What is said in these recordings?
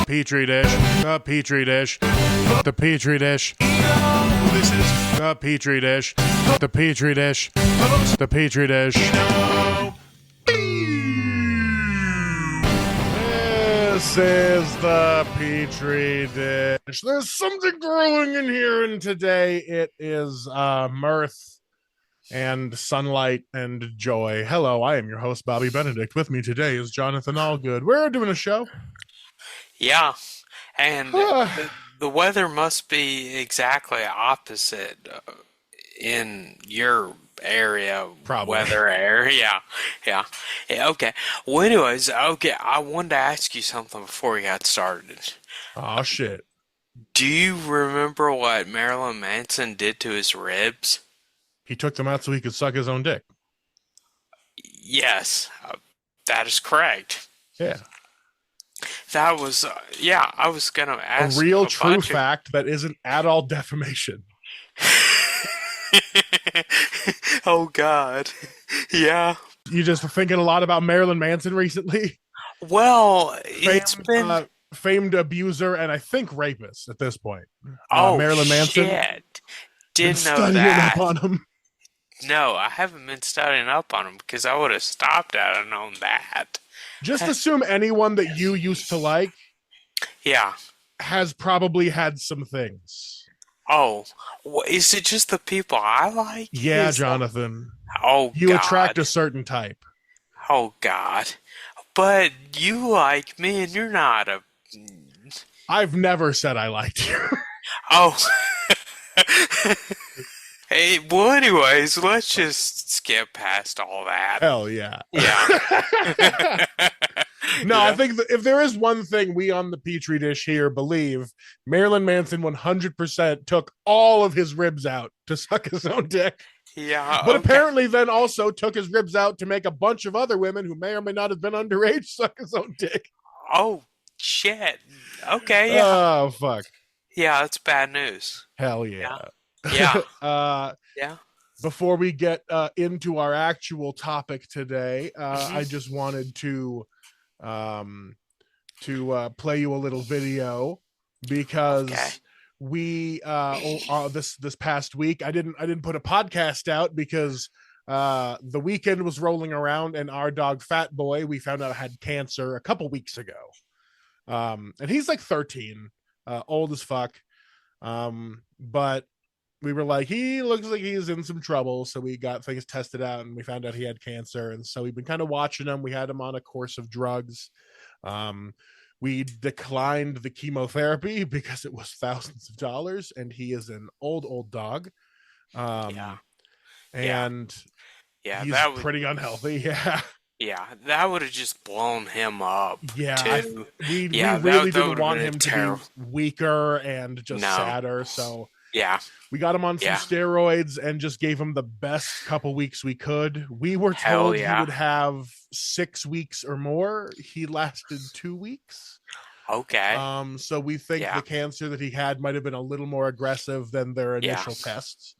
Petri dish, the Petri dish, the Petri dish. This is The Petri dish, the Petri dish, the Petri dish. This is the Petri dish. There's something growing in here, and today it is mirth and sunlight and joy. Hello, I am your host, Bobby Benedict. With me today is Jonathan Allgood. We're doing a show. Yeah, and the weather must be exactly opposite in your area. Probably. Weather area. Yeah. Okay. Well, anyways, okay, I wanted to ask you something before we got started. Oh, shit. Do you remember what Marilyn Manson did to his ribs? He took them out so he could suck his own dick. Yes, that is correct. Yeah. That was, I was going to ask a real true fact that isn't at all defamation. Oh, God. Yeah. You just thinking a lot about Marilyn Manson recently? Well, it's been... famed abuser and I think rapist at this point. Marilyn Manson. Shit. Didn't know that. Up on him. No, I haven't been studying up on him because I would have stopped at and known that. Just assume anyone that you used to like has probably had some things. Oh, is it just the people I like? Yeah, Jonathan. You attract a certain type. Oh, God. But you like me and you're not a... I've never said I liked you. Oh. Hey, well, anyways, let's just skip past all that. Hell yeah. Yeah. No, I think if there is one thing we on the Petri dish here believe, Marilyn Manson 100% took all of his ribs out to suck his own dick. Yeah. But apparently then also took his ribs out to make a bunch of other women who may or may not have been underage suck his own dick. Oh, shit. Okay, yeah. Oh, fuck. Yeah, that's bad news. Hell yeah. Yeah. Yeah. Before we get into our actual topic today, I just wanted to play you a little video because we this past week I didn't put a podcast out because the weekend was rolling around and our dog Phat Boi, we found out had cancer a couple weeks ago. And he's like 13, old as fuck. But we were like, he looks like he's in some trouble. So we got things tested out and we found out he had cancer. And so we've been kind of watching him. We had him on a course of drugs. We declined the chemotherapy because it was thousands of dollars and he is an old dog. And he's pretty unhealthy. Yeah. Yeah, that would have just blown him up. Yeah, too. We really didn't want him to be weaker and just sadder. So we got him on some steroids and just gave him the best couple weeks we could. We were told he would have 6 weeks or more. He lasted 2 weeks. Okay. So we think the cancer that he had might have been a little more aggressive than their initial tests.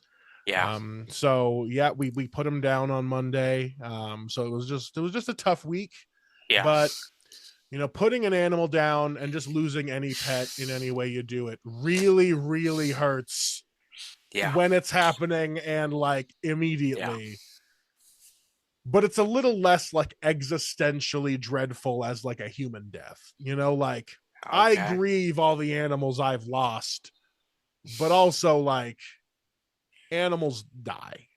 Yeah. We put him down on Monday. So it was just a tough week. Yeah. But putting an animal down and just losing any pet in any way you do it really, really hurts. Yeah. When it's happening and like immediately. Yeah. But it's a little less like existentially dreadful as like a human death. I grieve all the animals I've lost, but also like animals die.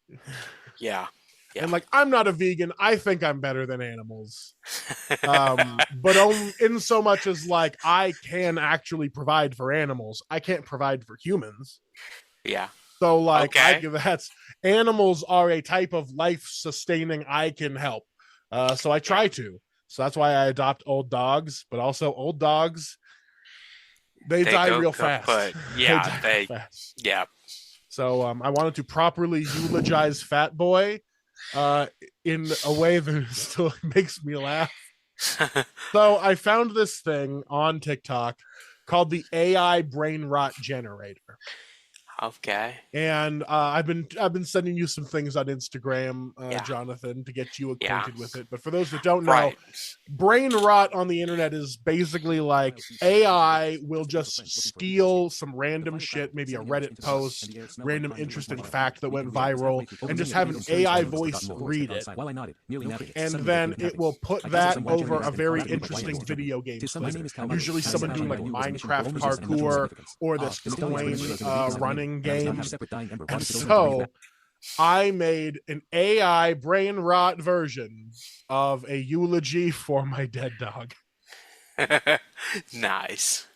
Yeah. And like, I'm not a vegan. I think I'm better than animals. But in so much as like, I can actually provide for animals. I can't provide for humans. Yeah. So like, animals are a type of life sustaining I can help. So I try to. So that's why I adopt old dogs, but also old dogs, they die real fast. Fast. Yeah. So I wanted to properly eulogize Phat Boi in a way that still makes me laugh. So I found this thing on TikTok called the AI brainrot generator. Okay. And I've been sending you some things on Instagram, Yeah. Jonathan, to get you Yeah. acquainted with it. But for those that don't know, Right. brain rot on the internet is basically like AI will just steal some random shit, maybe a Reddit post, random interesting fact that went viral, and just have an AI voice read it. And then it will put that over a very interesting video game clip. Usually someone doing like Minecraft parkour or this coin running game. And so I made an AI brain rot version of a eulogy for my dead dog. Nice.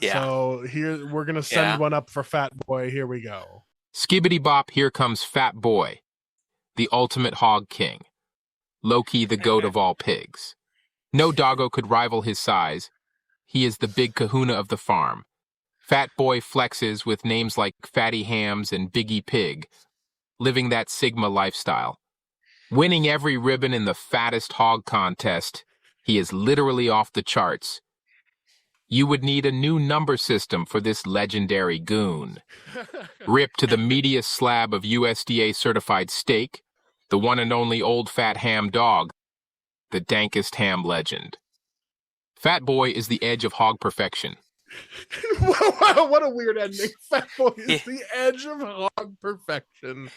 Yeah. So here we're gonna send Yeah. one up for Phat Boi. Here we go. Skibbity bop, here comes Phat Boi, the ultimate hog king. Loki, the goat of all pigs. No doggo could rival his size. He is the big kahuna of the farm. Phat Boi flexes with names like Fatty Hams and Biggie Pig, living that Sigma lifestyle. Winning every ribbon in the fattest hog contest, he is literally off the charts. You would need a new number system for this legendary goon. Rip to the meatiest slab of USDA-certified steak, the one and only old fat ham dog, the dankest ham legend. Phat Boi is the edge of hog perfection. Wow, what a weird ending. Phat Boi is Yeah. the edge of hog perfection.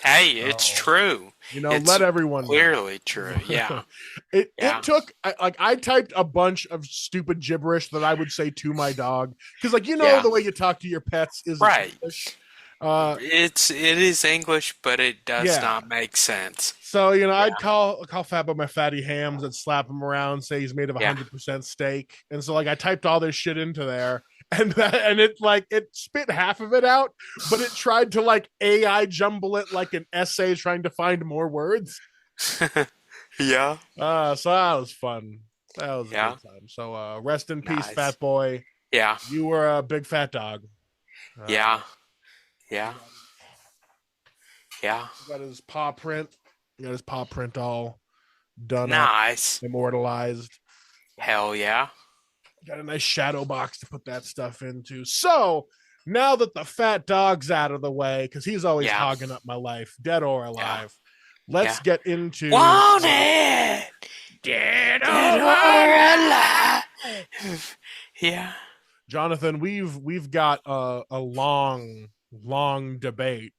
Hey, it's true. You know, It's let everyone know. clearly true. Yeah. It Yeah. took I typed a bunch of stupid gibberish that I would say to my dog because Yeah. the way you talk to your pets is Right. English. It is English, but it does Yeah. not make sense. So I'd call Phat Boi my fatty hams and slap him around, say he's made of 100% steak, and so I typed all this shit into there, and it spit half of it out, but it tried to AI jumble it like an essay trying to find more words. Yeah. So that was fun. That was a Yeah. good time. So rest in peace, Nice. Phat Boi. Yeah. You were a big fat dog. Yeah. Yeah. Yeah. Got his paw print. Got his paw print all done Nice. up, immortalized. Hell yeah. Got a nice shadow box to put that stuff into. So now that the fat dog's out of the way, because he's always Yeah. hogging up my life, dead or alive, let's Yeah. get into Wanted. Dead or alive. Yeah. Jonathan. We've got a long debate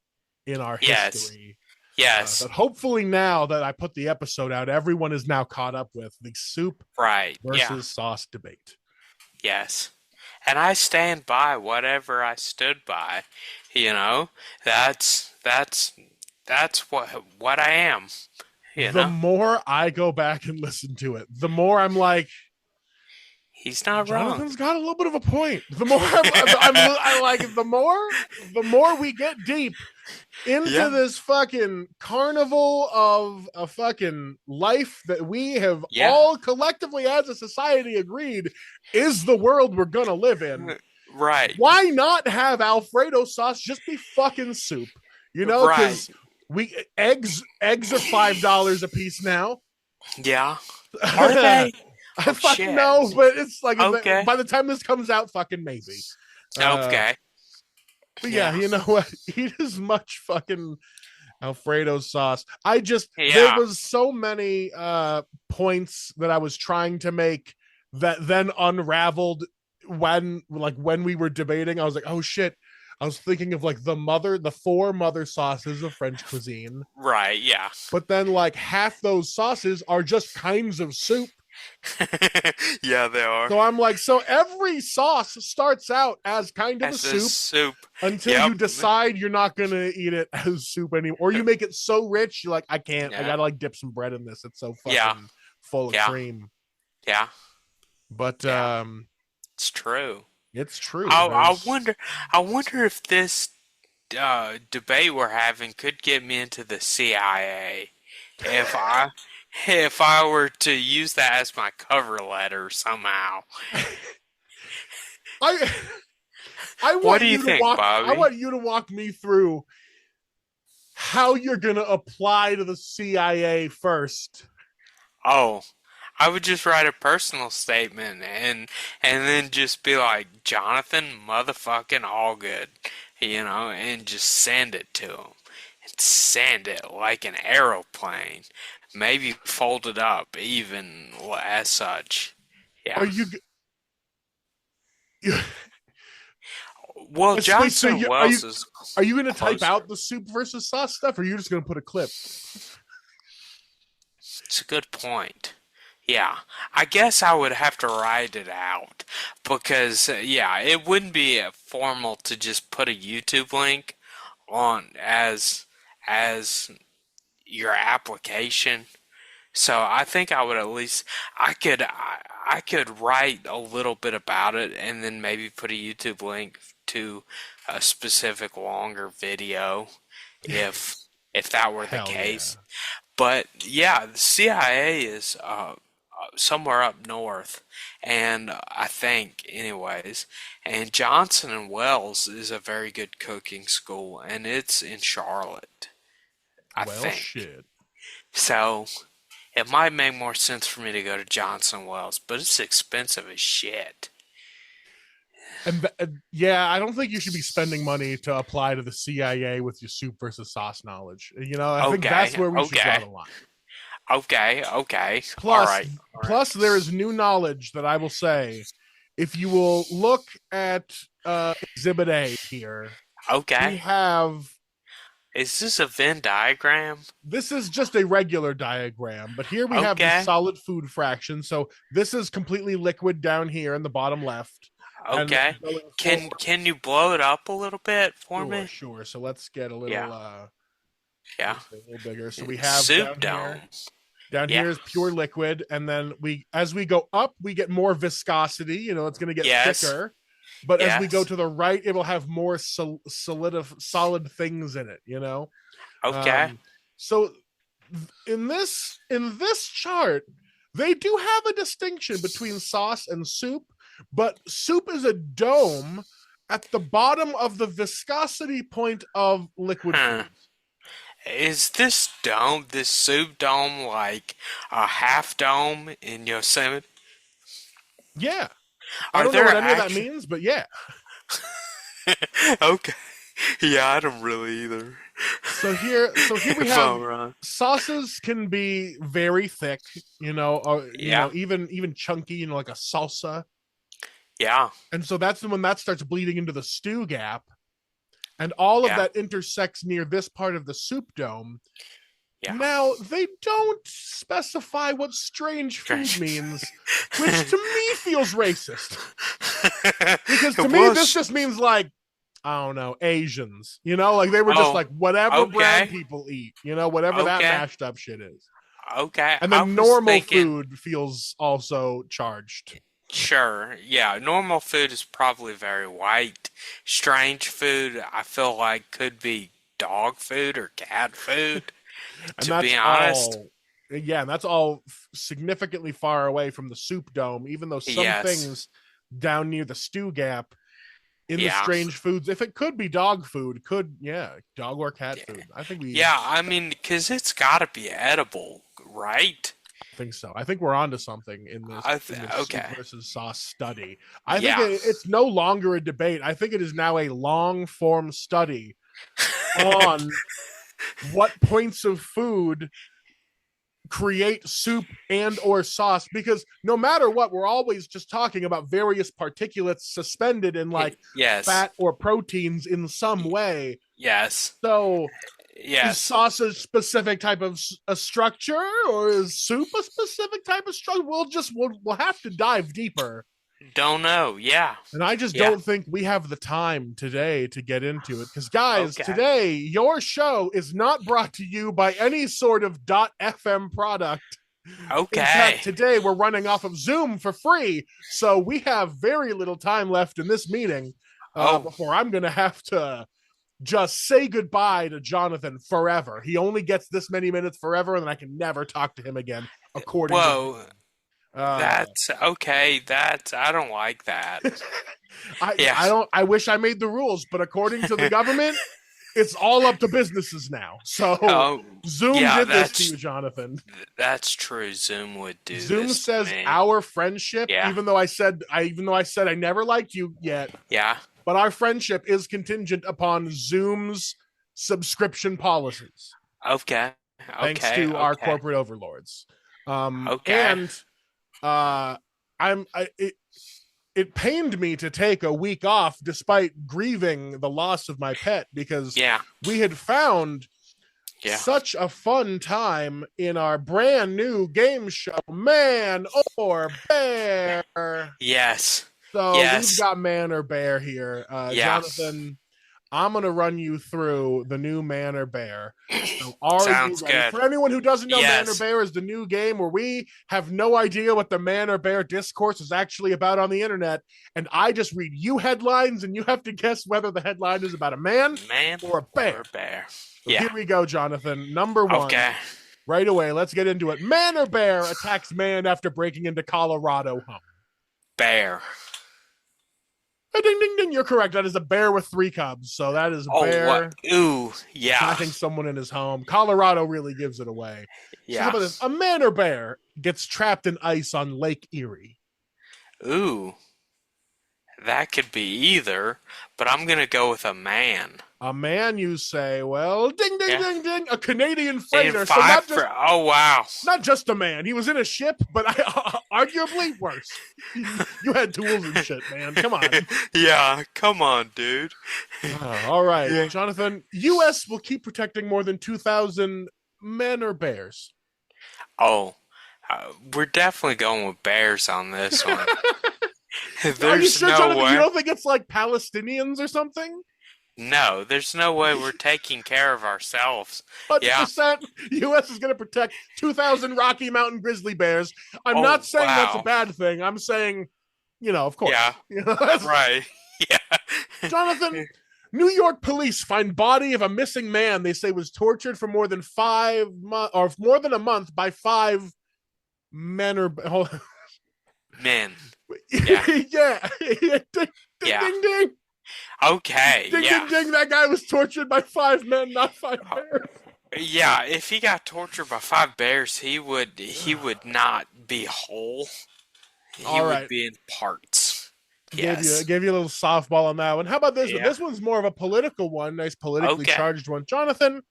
in our Yes. history. Yes. But hopefully now that I put the episode out, everyone is now caught up with the soup Right. versus Yeah. sauce debate. Yes. And I stand by whatever I stood by. You know, that's what I am. You The know, more I go back and listen to it, the more I'm like, he's not wrong. Jonathan's got a little bit of a point. The more I like it, the more we get deep into this fucking carnival of a fucking life that we have all collectively as a society agreed is the world we're gonna live in. Right. Why not have Alfredo sauce just be fucking soup? Because eggs are $5 a piece now. Yeah. Are they? I fucking know, but it's Okay. by the time this comes out, fucking maybe. Okay. But yeah, you know what? Eat as much fucking Alfredo sauce. There was so many points that I was trying to make that then unraveled when we were debating. I was like, oh shit. I was thinking of the four mother sauces of French cuisine. Right, yeah. But then half those sauces are just kinds of soup. Yeah, they are. So I'm like, so every sauce starts out as kind of As a soup until you decide you're not going to eat it as soup anymore. Or you make it so rich, you're like, I can't. I got to dip some bread in this. It's so fucking full of cream. Yeah. But it's true. It's true. I wonder if this debate we're having could get me into the CIA. If I were to use that as my cover letter somehow. I what do you think, Bobby? I want you to walk me through how you're going to apply to the CIA first. Oh, I would just write a personal statement and then just be like, Jonathan motherfucking Allgood. and just send it to him. And send it like an aeroplane. Maybe fold it up even as such. Are Yeah. you? you Well, wait, so Johnson Wells is are you going to type closer. out the soup versus sauce stuff, or are you just going to put a clip? It's a good point. Yeah, I guess I would have to write it out because, yeah, it wouldn't be formal to just put a YouTube link on as your application. So I think I would at least I could write a little bit about it and then maybe put a YouTube link to a specific longer video if that were the Hell yeah. case. But yeah, the CIA is somewhere up north, and I think, anyways. And Johnson and Wells is a very good cooking school, and it's in Charlotte, I Well, think. shit. So it might make more sense for me to go to Johnson Wells, but it's expensive as shit. And yeah, I don't think you should be spending money to apply to the CIA with your soup versus sauce knowledge. I think that's where we should draw the line. Okay. All Plus, right. plus there is new knowledge that I will say. If you will look at Exhibit A here, Okay. we have. Is this a Venn diagram? This is just a regular diagram, but here we have the solid food fraction. So this is completely liquid down here in the bottom left. Okay. Can you blow it up a little bit for me? Sure. So let's get a little Yeah. a little bigger. So we have soup dome. Down here is pure liquid, and then as we go up, we get more viscosity. It's going to get thicker. But as we go to the right, it will have more solid things in it. Okay. So in this chart, they do have a distinction between sauce and soup, but soup is a dome at the bottom of the viscosity point of liquid foods. Is this soup dome, like a half dome in Yosemite? Yeah. I don't know what any of that means, but yeah. Okay. Yeah, I don't really either. So here we have sauces can be very thick, even chunky, like a salsa. Yeah. And so that's when that starts bleeding into the stew gap. And all of that intersects near this part of the soup dome. Yeah. Now, they don't specify what strange food means, which to me feels racist. Because to me, this just means like, I don't know, Asians. Like they were just like, whatever brown people eat, whatever that mashed up shit is. Okay. And then normal food feels also charged. Sure. Yeah, normal food is probably very white. Strange food, I feel like, could be dog food or cat food, to be honest. And that's all significantly far away from the soup dome, even though some things down near the stew gap in the strange foods, if it could be dog food, dog or cat food. I think because it's got to be edible, right? I think so. I think we're onto something in this, soup versus sauce study. I think it's no longer a debate. I think it is now a long-form study on what points of food create soup and or sauce, because no matter what, we're always just talking about various particulates suspended in fat or proteins in some way. Yes. So is sauce a specific type of a structure, or is soup a specific type of structure? We'll have to dive deeper. Don't know. Yeah. And I just don't think we have the time today to get into it. Because, guys, today, your show is not brought to you by any sort of .fm product. Okay. In fact, today we're running off of Zoom for free. So we have very little time left in this meeting before I'm going to have to just say goodbye to Jonathan forever. He only gets this many minutes forever, and then I can never talk to him again, according to him. That's okay. I don't like that. I wish I made the rules, but according to the government, it's all up to businesses now. So Oh, Zoom yeah, did this to you, Jonathan. that's true. Zoom would do Zoom this to says me. our friendship, Yeah. even though I said I never liked you yet, Yeah. but our friendship is contingent upon Zoom's subscription policies, Okay. thanks Okay. to our Okay. corporate overlords. Okay. And uh, it pained me to take a week off despite grieving the loss of my pet because Yeah. we had found Yeah. such a fun time in our brand new game show, Man or Bear. Yes. So we've Yes. got Man or Bear here. Yeah. Jonathan, I'm going to run you through the new Man or Bear. So are you Sounds ready? good. For anyone who doesn't know, Man or Yes. Bear is the new game where we have no idea what the Man or Bear discourse is actually about on the internet. And I just read you headlines and you have to guess whether the headline is about a man or a bear. Or a bear. So Yeah. here we go, Jonathan. Number one. Okay. Right away, let's get into it. Man or bear attacks man after breaking into Colorado home? Bear. Ding, ding, ding. You're correct. That is a bear with 3 cubs. So that is a Oh, bear. what? Ooh. Yeah. Attacking someone in his home. Colorado really gives it away. So how Yeah. about this? A man or bear gets trapped in ice on Lake Erie? Ooh. That could be either, but I'm going to go with a man. A man, you say? Well, ding, ding, Yeah. ding, ding. A Canadian freighter. In So oh, wow. not just a man. He was in a ship, but arguably worse. You had tools and shit, man. Come on. Yeah, come on, dude. All right, Yeah. Jonathan. U.S. will keep protecting more than 2,000 men or bears. Oh, we're definitely going with bears on this one. Are you There's sure, no Jonathan? way. You don't think it's like Palestinians or something? No, there's no way we're taking care of ourselves. 100%. U.S. is going to protect 2,000 Rocky Mountain grizzly bears. I'm Oh, not saying that's a wow. bad thing. I'm saying, of course. Yeah. You know, Right. Yeah. Jonathan, New York police find body of a missing man they say was tortured for more than 5 months or more than a month by 5 men or Men. yeah. Yeah. Ding, Yeah. ding, ding. Okay. Ding, Yeah. ding, ding. That guy was tortured by 5 men, not 5 bears. Yeah. If he got tortured by 5 bears, he would not be whole. He All would right. be in parts. Gave Yes. you a little softball on that one. How about this one? Yeah. This one's more of a political one, nice politically Okay. charged one. Jonathan,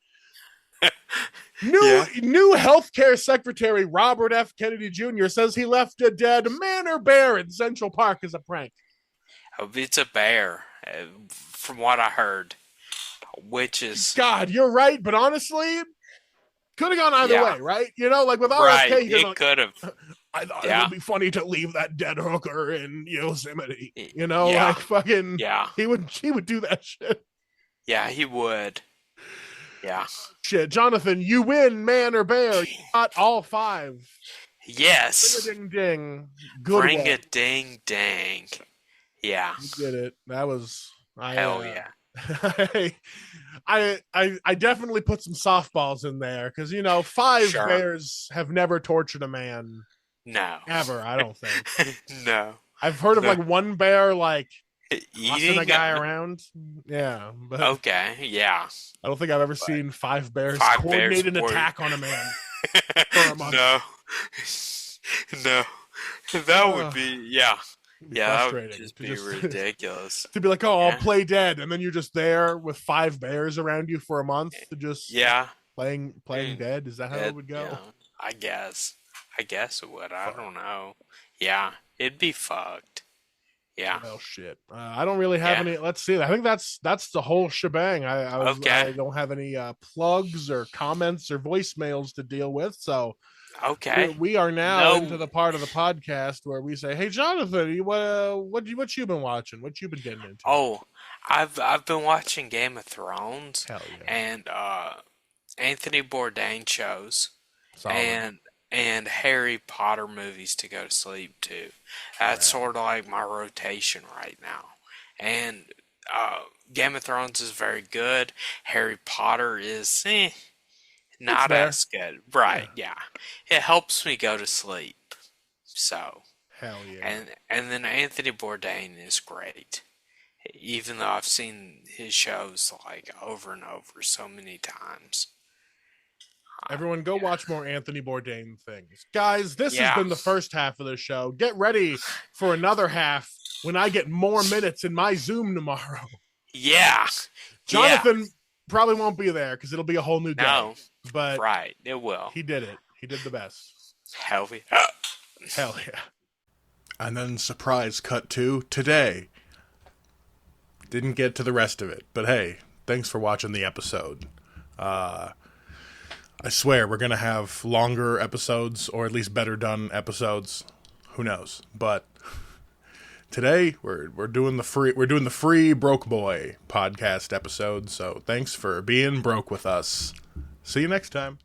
Yeah. new healthcare secretary Robert F. Kennedy Jr. says he left a dead man or bear in Central Park as a prank. It's a bear, from what I heard. Which is God, you're right, but honestly, could have gone either way, right? Like with right. RFK, you're It could have. I thought it Yeah. would be funny to leave that dead hooker in Yosemite. Yeah. Like fucking. Yeah. He would do that shit. Yeah, he would. Yeah. Shit, Jonathan, you win, man or bear. You got all 5. Yes. Ding, ding. Good Ring one. a ding dang. Yeah. You did it. That was Hell yeah. I definitely put some softballs in there because 5 Sure. bears have never tortured a man No. ever. I don't think. No. I've heard of No. like one bear like tossing Eating a guy around. Yeah, but Okay. Yeah. I don't think I've ever seen 5 bears 5 coordinate bears an were- attack on a man. For a month. No. No. That would be yeah. It'd be Yeah, that would frustrating just to be just- ridiculous. to be like, oh, Yeah. I'll play dead, and then you're just there with 5 bears around you for a month to just Yeah. playing Mm. dead. Is that how it would go? Yeah, I guess. I guess it would. I don't know. Yeah, it'd be fucked. Yeah. Well, shit. I don't really have Yeah. any. Let's see. I think that's the whole shebang. Okay. I don't have any plugs or comments or voicemails to deal with. So Okay. we are now No. into the part of the podcast where we say, "Hey, Jonathan, what you been watching? What you been getting into?" Oh, I've been watching Game of Thrones Hell yeah! and Anthony Bourdain shows Solid. and Harry Potter movies to go to sleep to. That's sort of like my rotation right now. And Game of Thrones is very good. Harry Potter is not there. as good. Right, yeah. It helps me go to sleep. So, Hell yeah! and then Anthony Bourdain is great. even though I've seen his shows like over and over so many times. Everyone go watch more Anthony Bourdain things. Guys, this has Yeah. been the first half of the show. Get ready for another half when I get more minutes in my Zoom tomorrow. Yeah. Jonathan probably won't be there because it'll be a whole new day. No. But Right, it will. he did it. He did the best. Hell yeah. Hell yeah. And then surprise cut to today. Didn't get to the rest of it, but hey, thanks for watching the episode. I swear we're gonna have longer episodes, or at least better done episodes. Who knows? But today we're doing the free Broke Boy podcast episode. So thanks for being broke with us. See you next time.